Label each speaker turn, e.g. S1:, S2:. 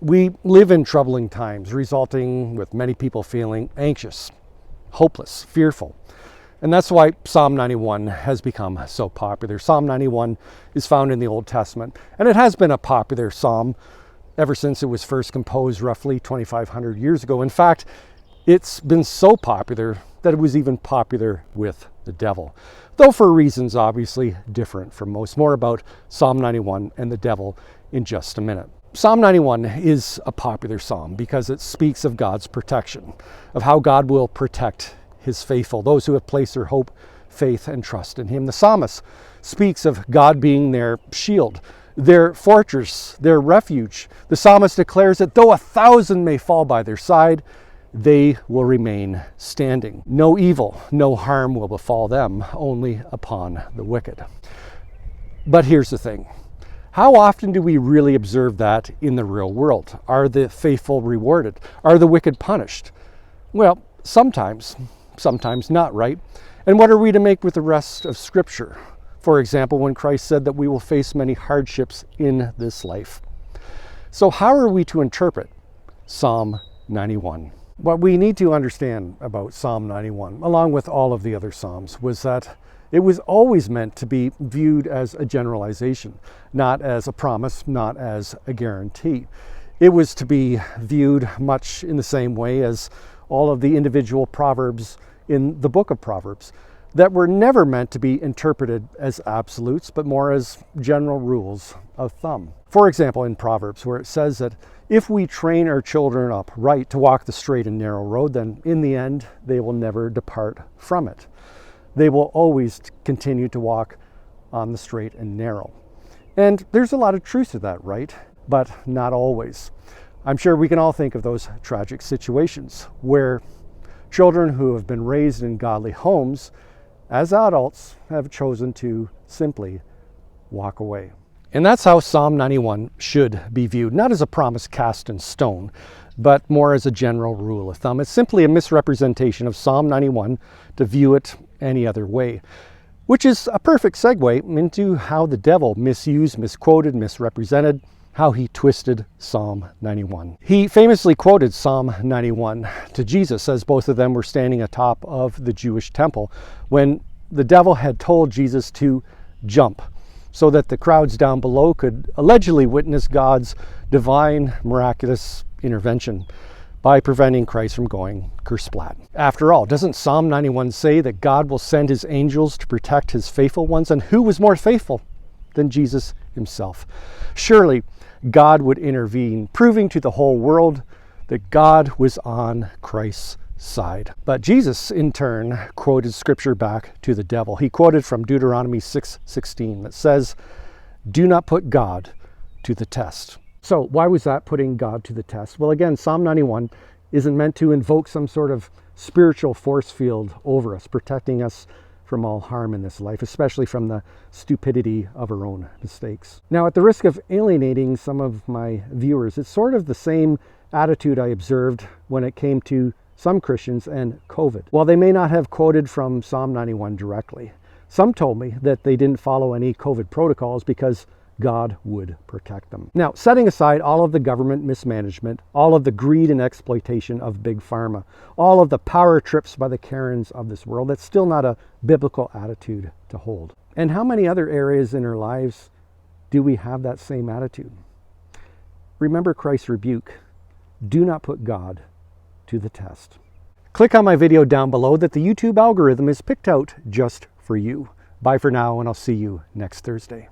S1: We live in troubling times, resulting with many people feeling anxious, hopeless, fearful. And that's why Psalm 91 has become so popular. Psalm 91 is found in the Old Testament, and it has been a popular psalm ever since it was first composed roughly 2,500 years ago. In fact, it's been so popular that it was even popular with the devil, though for reasons obviously different from most. More about Psalm 91 and the devil in just a minute. Psalm 91 is a popular psalm because it speaks of God's protection, of how God will protect his faithful, those who have placed their hope, faith, and trust in him. The psalmist speaks of God being their shield, their fortress, their refuge. The psalmist declares that though 1,000 may fall by their side, they will remain standing. No evil, no harm will befall them, only upon the wicked. But here's the thing. How often do we really observe that in the real world? Are the faithful rewarded? Are the wicked punished? Well, sometimes not, right? And what are we to make with the rest of Scripture? For example, when Christ said that we will face many hardships in this life. So how are we to interpret Psalm 91? What we need to understand about Psalm 91, along with all of the other Psalms, was that it was always meant to be viewed as a generalization, not as a promise, not as a guarantee. It was to be viewed much in the same way as all of the individual proverbs in the book of Proverbs, that were never meant to be interpreted as absolutes, but more as general rules of thumb. For example, in Proverbs, where it says that if we train our children up right to walk the straight and narrow road, then in the end, they will never depart from it. They will always continue to walk on the straight and narrow. And there's a lot of truth to that, right? But not always. I'm sure we can all think of those tragic situations where children who have been raised in godly homes as adults have chosen to simply walk away. And that's how Psalm 91 should be viewed, not as a promise cast in stone, but more as a general rule of thumb. It's simply a misrepresentation of Psalm 91 to view it any other way, which is a perfect segue into how the devil misused, misquoted, misrepresented, how he twisted Psalm 91. He famously quoted Psalm 91 to Jesus as both of them were standing atop of the Jewish temple when the devil had told Jesus to jump so that the crowds down below could allegedly witness God's divine, miraculous intervention by preventing Christ from going kersplat. After all, doesn't Psalm 91 say that God will send his angels to protect his faithful ones? And who was more faithful than Jesus himself? Surely God would intervene, proving to the whole world that God was on Christ's side. But Jesus, in turn, quoted scripture back to the devil. He quoted from Deuteronomy 6:16 that says, "Do not put God to the test." So why was that putting God to the test? Well, again, Psalm 91 isn't meant to invoke some sort of spiritual force field over us, protecting us from all harm in this life, especially from the stupidity of our own mistakes. Now, at the risk of alienating some of my viewers, it's sort of the same attitude I observed when it came to some Christians and COVID. While they may not have quoted from Psalm 91 directly, some told me that they didn't follow any COVID protocols because God would protect them. Now, setting aside all of the government mismanagement, all of the greed and exploitation of big pharma, all of the power trips by the Karens of this world, that's still not a biblical attitude to hold. And how many other areas in our lives do we have that same attitude? Remember Christ's rebuke, do not put God to the test. Click on my video down below that the YouTube algorithm is picked out just for you. Bye for now, and I'll see you next Thursday.